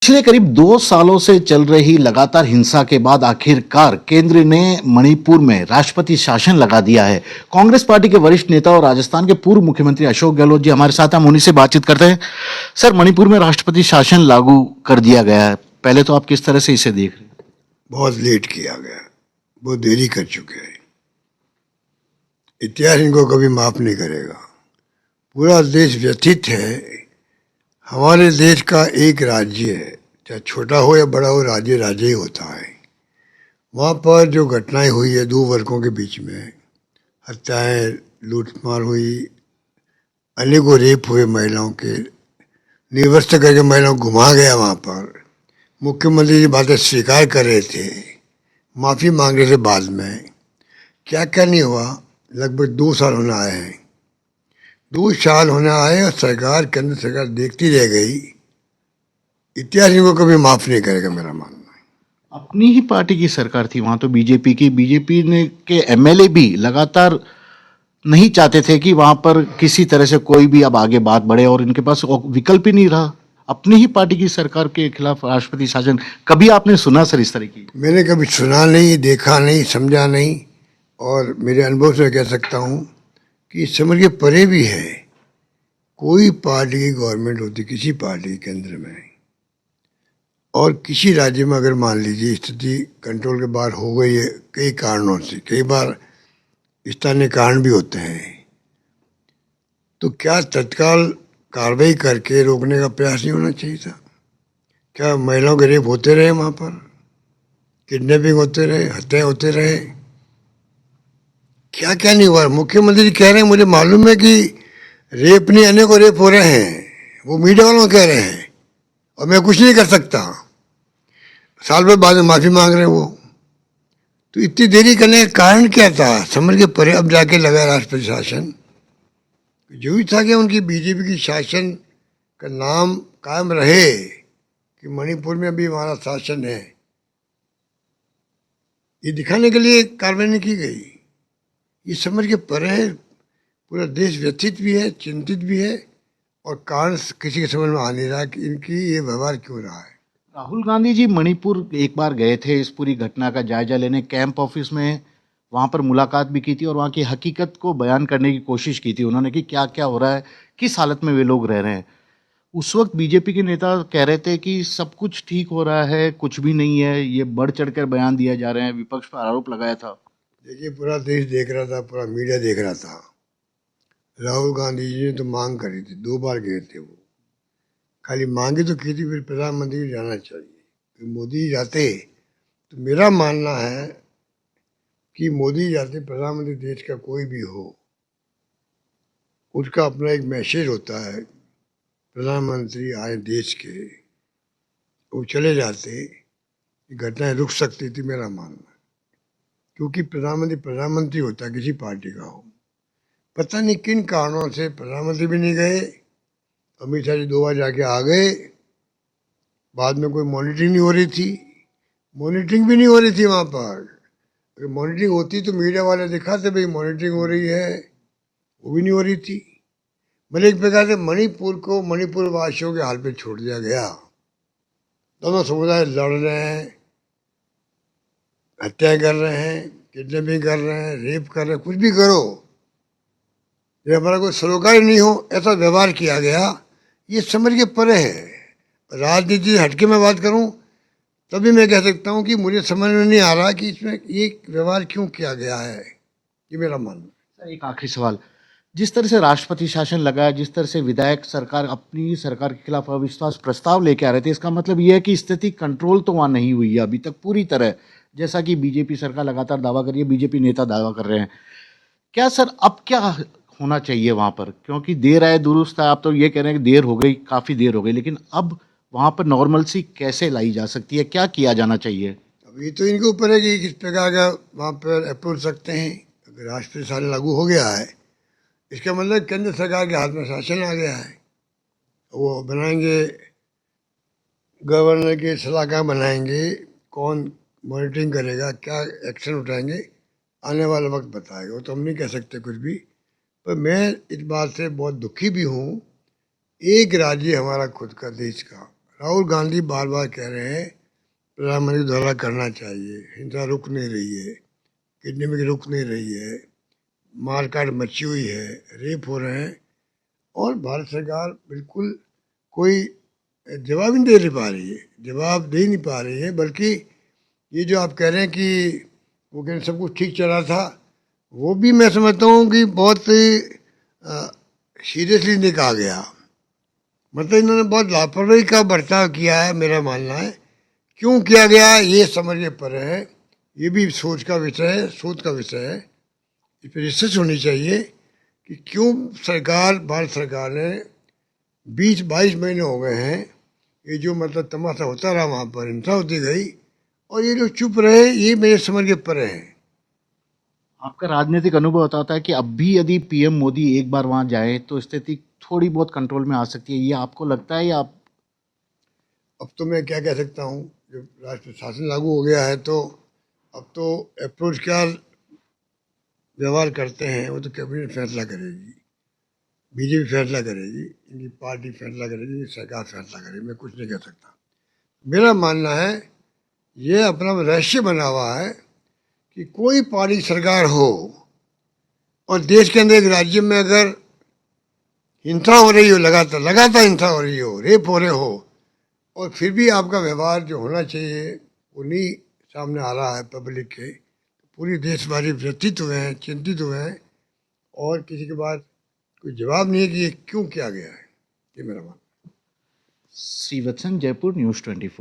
पिछले करीब 2 सालों से चल रही लगातार हिंसा के बाद आखिरकार केंद्र ने मणिपुर में राष्ट्रपति शासन लगा दिया है। कांग्रेस पार्टी के वरिष्ठ नेता और राजस्थान के पूर्व मुख्यमंत्री अशोक गहलोत जी हमारे साथ हैं, हम उन्हीं से बातचीत करते हैं। सर, मणिपुर में राष्ट्रपति शासन लागू कर दिया गया है, पहले तो आप किस तरह से इसे देख रहे हैं? बहुत लेट किया गया, बहुत देरी कर चुके हैं। इतिहास इनको कभी माफ नहीं करेगा। पूरा देश व्यथित है। हमारे देश का एक राज्य है, चाहे छोटा हो या बड़ा हो, राज्य राज्य ही होता है। वहाँ पर जो घटनाएं हुई है दो वर्गों के बीच में, हत्याएं, लूटमार हुई, अनेकों रेप हुए महिलाओं के, निर्वस्त्र करके महिलाओं को घुमा गया। वहाँ पर मुख्यमंत्री जी बातें स्वीकार कर रहे थे, माफ़ी मांग रहे थे। बाद में क्या क्या नहीं हुआ। लगभग 2 साल होने आए हैं, 2 साल होने आए और सरकार, केंद्र सरकार देखती रह गई। इतिहास इनको कभी माफ नहीं करेगा, मेरा मानना है। अपनी ही पार्टी की सरकार थी वहां, तो बीजेपी ने के एमएलए भी लगातार नहीं चाहते थे कि वहां पर किसी तरह से कोई भी अब आगे बात बढ़े, और इनके पास विकल्प ही नहीं रहा। अपनी ही पार्टी की सरकार के खिलाफ राष्ट्रपति शासन कभी आपने सुना सर इस तरह की? मैंने कभी सुना नहीं, देखा नहीं, समझा नहीं। और मेरे अनुभव से कह सकता हूँ कि समझ के परे भी है। कोई पार्टी की गवर्नमेंट होती, किसी पार्टी के केंद्र में, और किसी राज्य में अगर मान लीजिए स्थिति कंट्रोल के बाहर हो गई है कई कारणों से, कई बार स्थानीय कारण भी होते हैं, तो क्या तत्काल कार्रवाई करके रोकने का प्रयास नहीं होना चाहिए था? क्या महिलाओं के रेप होते रहे वहाँ पर, किडनैपिंग होते रहे, हत्याएं होते रहे? क्या क्या नहीं हुआ? मुख्यमंत्री जी कह रहे हैं मुझे मालूम है कि रेप नहीं, अनेकों रेप हो रहे हैं, वो मीडिया वालों कह रहे हैं और मैं कुछ नहीं कर सकता। साल भर बाद में माफी मांग रहे हैं वो। तो इतनी देरी करने का कारण क्या था? समझ के परे अब जाके लगा राष्ट्रपति शासन। जो भी था कि उनकी बीजेपी की शासन का नाम कायम रहे कि मणिपुर में भी हमारा शासन है, ये दिखाने के लिए कार्रवाई नहीं की गई। ये समझ के परे है। पूरा देश व्यथित भी है, चिंतित भी है, और कारण किसी के समझ में आ नहीं रहा कि इनकी ये व्यवहार क्यों रहा है। राहुल गांधी जी मणिपुर एक बार गए थे इस पूरी घटना का जायजा लेने, कैंप ऑफिस में वहां पर मुलाकात भी की थी और वहां की हकीकत को बयान करने की कोशिश की थी उन्होंने कि क्या क्या हो रहा है, किस हालत में वे लोग रह रहे हैं। उस वक्त बीजेपी के नेता कह रहे थे कि सब कुछ ठीक हो रहा है, कुछ भी नहीं है, ये बढ़ चढ़कर बयान दिया जा रहे हैं, विपक्ष पर आरोप लगाया था। देखिए, पूरा देश देख रहा था, पूरा मीडिया देख रहा था। राहुल गांधी जी ने तो मांग करी थी, 2 बार गए थे वो। खाली मांगी तो की थी, फिर प्रधानमंत्री को जाना चाहिए। फिर मोदी जी जाते तो मेरा मानना है कि मोदी जी जाते, प्रधानमंत्री देश का कोई भी हो, उसका अपना एक मैसेज होता है। प्रधानमंत्री आए देश के, वो चले जाते, घटनाएं रुक सकती थी, मेरा मानना है। क्योंकि प्रधानमंत्री प्रधानमंत्री होता है, किसी पार्टी का हो। पता नहीं किन कारणों से प्रधानमंत्री भी नहीं गए, अमित शाह जी 2 बार जाके आ गए। बाद में कोई मॉनिटरिंग नहीं हो रही थी, मॉनिटरिंग भी नहीं हो रही थी वहाँ पर। अगर मॉनिटरिंग होती तो मीडिया वाले दिखाते भाई मॉनिटरिंग हो रही है, वो भी नहीं हो रही थी। मतलब एक प्रकार से मणिपुर को, मणिपुर वासियों के हाल पे छोड़ दिया गया। दोनों समुदाय लड़ रहे हैं, हत्याएं कर रहे हैं, किडनैपिंग कर रहे हैं, रेप कर रहे हैं, कुछ भी करो, जब हमारा कोई सरोकार नहीं हो ऐसा व्यवहार किया गया। ये समझ के परे है। राजनीति हटके मैं बात करूं तभी मैं कह सकता हूं कि मुझे समझ में नहीं आ रहा कि इसमें ये व्यवहार क्यों किया गया है। ये मेरा मानना है। सर, एक आखिरी सवाल, जिस तरह से राष्ट्रपति शासन लगा है, जिस तरह से विधायक सरकार अपनी सरकार के खिलाफ अविश्वास प्रस्ताव लेके आ रहे थे, इसका मतलब यह है कि स्थिति कंट्रोल तो वहां नहीं हुई है अभी तक पूरी तरह, जैसा कि बीजेपी सरकार लगातार दावा कर रही है, बीजेपी नेता दावा कर रहे हैं। क्या सर अब क्या होना चाहिए वहां पर? क्योंकि देर आए दुरुस्त आए, आप तो ये कह रहे हैं कि देर हो गई, काफी देर हो गई, लेकिन अब वहां पर नॉर्मलसी कैसे लाई जा सकती है, क्या किया जाना चाहिए? अब ये तो इनके ऊपर है कि किस प्रकार का वहाँ पर अप्रोच सकते हैं। अगर राष्ट्रपति शासन लागू हो गया है, इसका मतलब केंद्र सरकार के हाथ में शासन आ गया है। वो बनाएंगे, गवर्नर के सलाहकार बनाएंगे, कौन मॉनिटरिंग करेगा, क्या एक्शन उठाएंगे, आने वाला वक्त बताएगा। वो तो हम नहीं कह सकते कुछ भी। पर मैं इस बात से बहुत दुखी भी हूँ। एक राज्य हमारा खुद का, देश का, राहुल गांधी बार बार कह रहे हैं प्रधानमंत्री द्वारा करना चाहिए, हिंसा रुक नहीं रही है, किडनैपिंग रुक नहीं रही है, मारकाट मची हुई है, रेप हो रहे हैं, और भारत सरकार बिल्कुल कोई जवाब ही नहीं दे पा रही है, जवाब दे नहीं पा रही है। बल्कि ये जो आप कह रहे हैं कि वो कह सब कुछ ठीक चला था, वो भी मैं समझता हूँ कि बहुत सीरियसली नहीं कहा गया। मतलब इन्होंने बहुत लापरवाही का बर्ताव किया है, मेरा मानना है। क्यों किया गया ये समझने पर है, ये भी सोच का विषय है, शोध का विषय है। इस पर रिसर्च होनी चाहिए कि क्यों भारत सरकार ने 20-22 महीने हो गए हैं, ये जो मतलब तमाशा होता रहा, वहाँ पर हिंसा होती गई, और ये लोग चुप रहे, ये मेरे समझ के परे हैं। आपका राजनीतिक अनुभव बताता है कि अब भी यदि पीएम मोदी एक बार वहां जाए तो स्थिति थोड़ी बहुत कंट्रोल में आ सकती है, ये आपको लगता है या आप? अब तो मैं क्या कह सकता हूँ, जब राष्ट्र शासन लागू हो गया है तो अब तो अप्रोच क्या व्यवहार करते हैं वो तो कैबिनेट फैसला करेगी, बीजेपी फैसला करेगी, इनकी पार्टी फैसला करेगी, इनकी सरकार फैसला करेगी, मैं कुछ नहीं कह सकता। मेरा मानना है ये अपना रहस्य बना हुआ है कि कोई पार्टी सरकार हो और देश के अंदर एक राज्य में अगर हिंसा हो रही हो, लगातार लगातार हिंसा हो रही हो, रेप हो रहे हो, और फिर भी आपका व्यवहार जो होना चाहिए वो नहीं सामने आ रहा है पब्लिक के, पूरी देशवासी व्यथित हुए हैं, चिंतित हुए हैं, और किसी के पास कोई जवाब नहीं है कि ये क्यों किया गया है। ये मेरा मानना है। श्रीवत्सन, जयपुर, न्यूज़ 24।